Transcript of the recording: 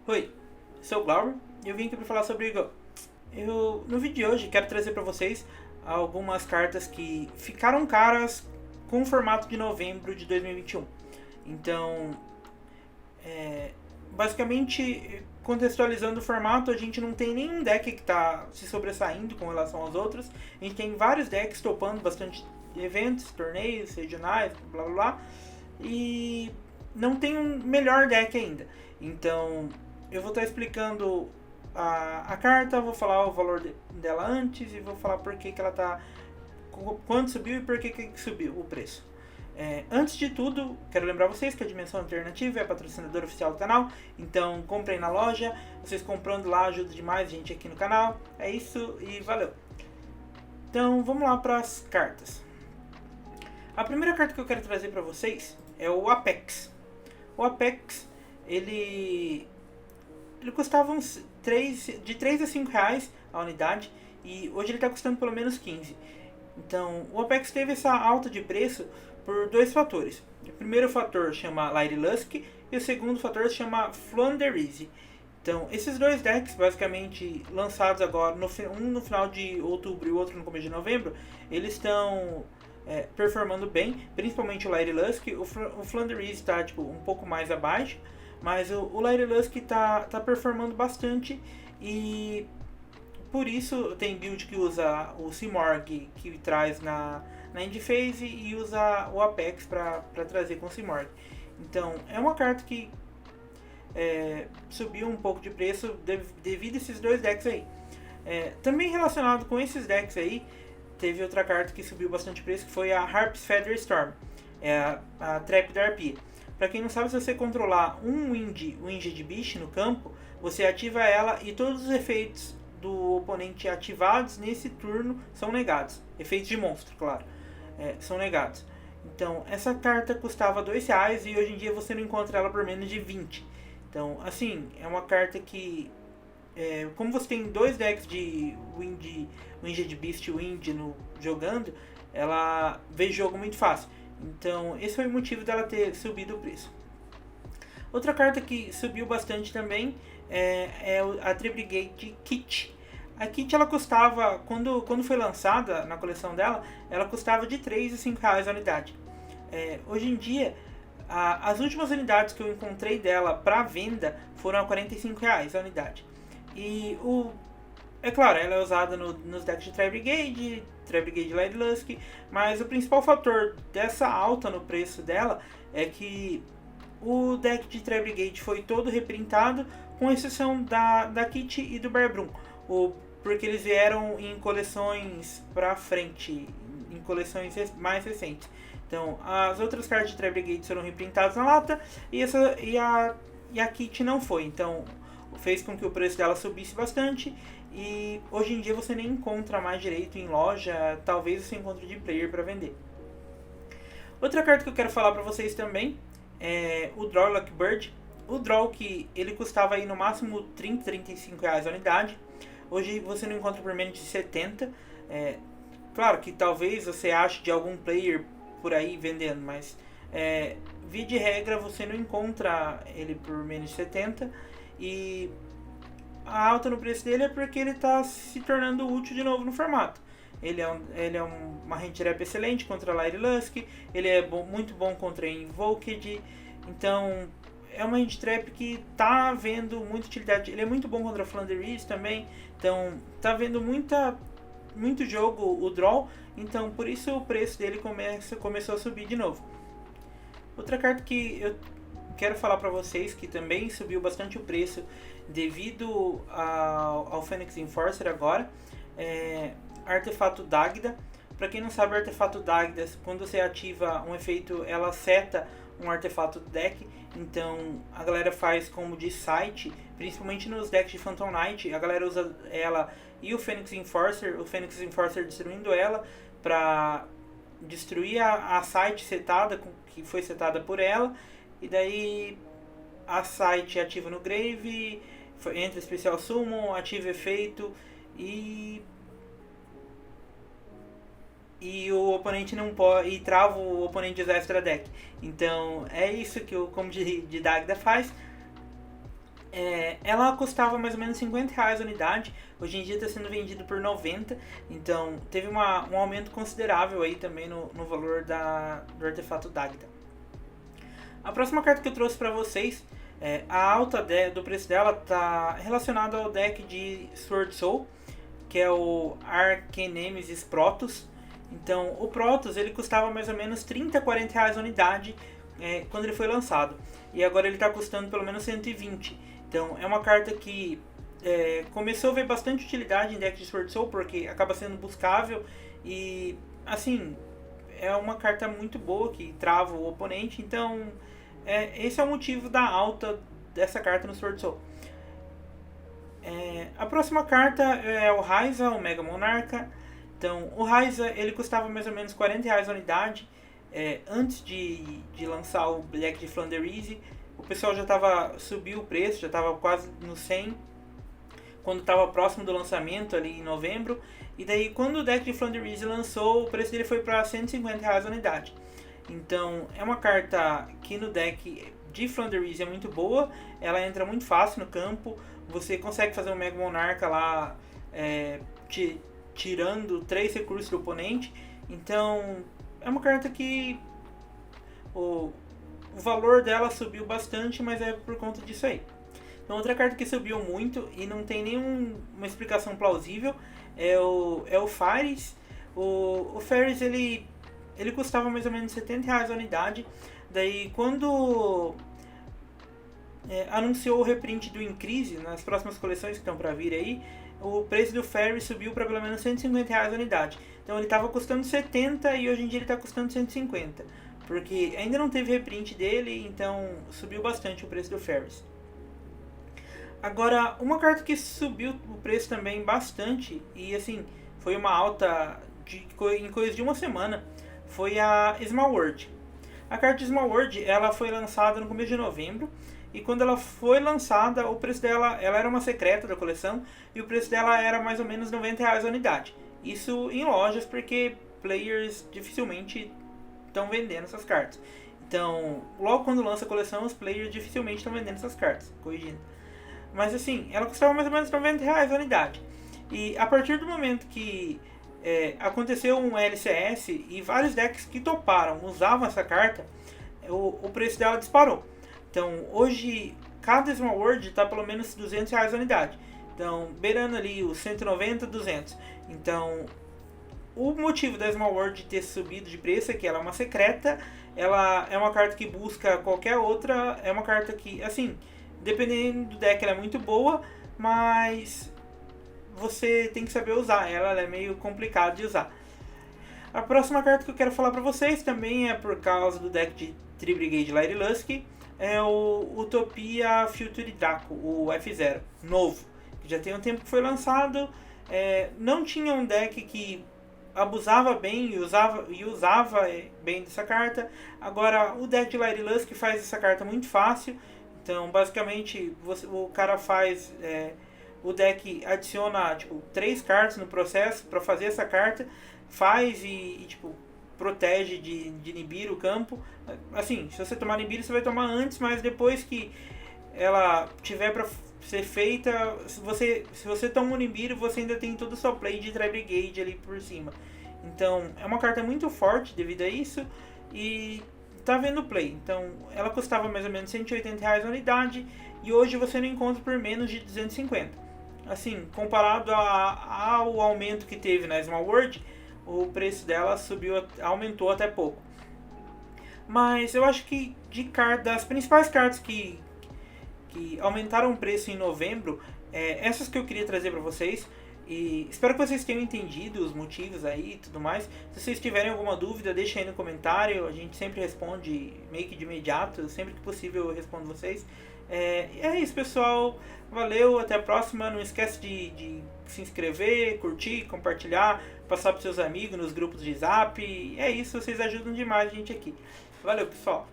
Oi, sou o Glauber e eu vim aqui para falar sobre Go. No vídeo de hoje quero trazer para vocês algumas cartas que ficaram caras com o formato de novembro de 2021. Então, basicamente, contextualizando o formato, a gente não tem nenhum deck que está se sobressaindo com relação aos outros. A gente tem vários decks topando bastante eventos, torneios, regionais, blá blá blá. E não tem um melhor deck ainda. Então, eu vou estar explicando a carta, vou falar o valor dela antes e vou falar por que ela tá. Quanto subiu e por que subiu o preço. Antes de tudo, quero lembrar vocês que a Dimensão Alternativa é a patrocinadora oficial do canal, então comprem na loja, vocês comprando lá ajuda demais a gente aqui no canal. É isso e valeu! Então vamos lá para as cartas. A primeira carta que eu quero trazer para vocês é o Apex. O Apex, ele custava de 3 a 5 reais a unidade e hoje ele está custando pelo menos 15. Então, o Apex teve essa alta de preço por dois fatores. O primeiro fator chama Light Lusk e o segundo fator chama Floowandereeze. Então, esses dois decks, basicamente lançados agora, um no final de outubro e o outro no começo de novembro, eles estão performando bem, principalmente o Light Lusk. O Floowandereeze está tipo, um pouco mais abaixo, mas o Light Lusk tá performando bastante e por isso tem build que usa o Simorgh que traz na End Phase e usa o Apex para trazer com o Simorgh. Então é uma carta que subiu um pouco de preço devido a esses dois decks aí. Também relacionado com esses decks aí, teve outra carta que subiu bastante preço, que foi a Harp's Feather Storm, a Trap da Arpia. Para quem não sabe, se você controlar um Winged Beast no campo, você ativa ela e todos os efeitos do oponente ativados nesse turno são negados. Efeitos de monstro, claro, são negados. Então, essa carta custava R$2 e hoje em dia você não encontra ela por menos de 20. Então, assim, é uma carta que, como você tem dois decks de Winged Beast Wind jogando, ela vê jogo muito fácil. Então, esse foi o motivo dela ter subido o preço. Outra carta que subiu bastante também é a Tri-Brigade Kit. A Kit ela custava, quando foi lançada na coleção dela, ela custava de 3 a 5 reais a unidade. Hoje em dia, as últimas unidades que eu encontrei dela para venda foram a 45 reais a unidade. E é claro, ela é usada nos decks de Tri-Brigade Light Lusk, mas o principal fator dessa alta no preço dela é que o deck de Tri-Brigade foi todo reprintado, com exceção da Kit e do Barbrum, porque eles vieram em coleções pra frente, em coleções mais recentes. Então, as outras cartas de Tri-Brigade foram reprintadas na lata e a Kit não foi. Então, fez com que o preço dela subisse bastante e hoje em dia você nem encontra mais direito em loja, talvez você encontre de player para vender. Outra carta que eu quero falar para vocês também é o Drawlock Bird. O Draw que ele custava aí no máximo 30, 35 reais a unidade. Hoje você não encontra por menos de 70. Claro que talvez você ache de algum player por aí vendendo, mas via de regra você não encontra ele por menos de 70 e a alta no preço dele é porque ele está se tornando útil de novo no formato. Ele é uma hand trap excelente contra Light Lusk, ele é muito bom contra Invoked, então é uma hand trap que está vendo muita utilidade. Ele é muito bom contra Floowandereeze também, então está vendo muito jogo o Draw, então por isso o preço dele começou a subir de novo. Outra carta que eu quero falar para vocês que também subiu bastante o preço devido ao Phoenix Enforcer agora Artefato Dagda. Para quem não sabe, Artefato Dagda, quando você ativa um efeito, ela seta um artefato do deck. Então a galera faz como de site, principalmente nos decks de Phantom Knight, a galera usa ela e o Phoenix Enforcer destruindo ela para destruir a site setada, que foi setada por ela, e daí a site ativa no Grave, entra especial Summon, ativa efeito e o oponente não pode, e trava o oponente de usar extra deck. Então é isso que o combo de Dagda faz. Ela custava mais ou menos R$ 50 a unidade, hoje em dia está sendo vendido por 90, então teve um aumento considerável aí também no valor do artefato Dagda. A próxima carta que eu trouxe para vocês, a alta do preço dela está relacionada ao deck de Sword Soul, que é o Archnemesis Protoss. Então o Protoss ele custava mais ou menos R$ 30 a R$ 40 a unidade quando ele foi lançado, e agora ele está custando pelo menos 120. Então é uma carta que começou a ver bastante utilidade em deck de Sword Soul, porque acaba sendo buscável e assim é uma carta muito boa que trava o oponente. Então esse é o motivo da alta dessa carta no Sword Soul. A próxima carta é o Raiza, o Mega Monarca. Então o Raiza ele custava mais ou menos R$ 40 a unidade antes de lançar o deck de Flanderise. O pessoal subiu o preço, já estava quase no 100 quando estava próximo do lançamento ali em novembro. E daí quando o deck de Flanderise lançou, o preço dele foi para R$ 150 a unidade. Então é uma carta que no deck de Flanderise é muito boa, ela entra muito fácil no campo, você consegue fazer um Mega Monarca lá tirando 3 recursos do oponente. Então é uma carta que o valor dela subiu bastante, mas é por conta disso aí. Então outra carta que subiu muito e não tem nenhuma explicação plausível é o Faris. O Faris ele custava mais ou menos R$ 70 a unidade. Daí quando anunciou o reprint do Increase nas próximas coleções que estão para vir aí, o preço do Faris subiu para pelo menos R$ 150 a unidade. Então ele estava custando 70 e hoje em dia ele está custando 150. Porque ainda não teve reprint dele, então subiu bastante o preço do Faris. Agora, uma carta que subiu o preço também bastante, e assim, foi uma alta em coisa de uma semana, foi a Small World. A carta Small World, ela foi lançada no começo de novembro, e quando ela foi lançada, o preço dela, ela era uma secreta da coleção, e o preço dela era mais ou menos R$ 90 a unidade. Isso em lojas, porque players dificilmente estão vendendo essas cartas. Então, logo quando lança a coleção, os players dificilmente estão vendendo essas cartas, corrigindo. Mas assim, ela custava mais ou menos R$ 90 a unidade. E a partir do momento que aconteceu um LCS e vários decks que toparam usavam essa carta, o preço dela disparou. Então hoje cada Small World está pelo menos R$ 200 a unidade. Então beirando ali os 190, 200. Então o motivo da Small World ter subido de preço é que ela é uma secreta, ela é uma carta que busca qualquer outra, é uma carta que, assim, dependendo do deck ela é muito boa, mas você tem que saber usar ela é meio complicado de usar. A próxima carta que eu quero falar pra vocês também é por causa do deck de Tri-Brigade Light Lusk, é o Utopia Future Draco, o F0, novo, que já tem um tempo que foi lançado. Não tinha um deck que abusava bem e usava bem dessa carta. Agora o deck de Light Lusk faz essa carta muito fácil. Então basicamente o cara faz o deck adiciona tipo 3 cartas no processo para fazer essa carta, faz e tipo protege de inibir o campo. Assim, se você tomar inibir, você vai tomar antes, mas depois que ela tiver para ser feita, se você toma um inibir, você ainda tem todo o seu play de Tri-Brigade ali por cima. Então é uma carta muito forte devido a isso e tá vendo play. Então ela custava mais ou menos R$180 a unidade e hoje você não encontra por menos de 250. Assim, comparado ao aumento que teve na Small World, o preço dela aumentou até pouco. Mas eu acho que das principais cartas que aumentaram o preço em novembro, essas que eu queria trazer para vocês. E espero que vocês tenham entendido os motivos aí e tudo mais. Se vocês tiverem alguma dúvida, deixa aí no comentário. A gente sempre responde meio que de imediato. Sempre que possível eu respondo vocês. É isso, pessoal. Valeu, até a próxima. Não esquece de se inscrever, curtir, compartilhar, passar para seus amigos nos grupos de zap. É isso, vocês ajudam demais a gente aqui. Valeu, pessoal.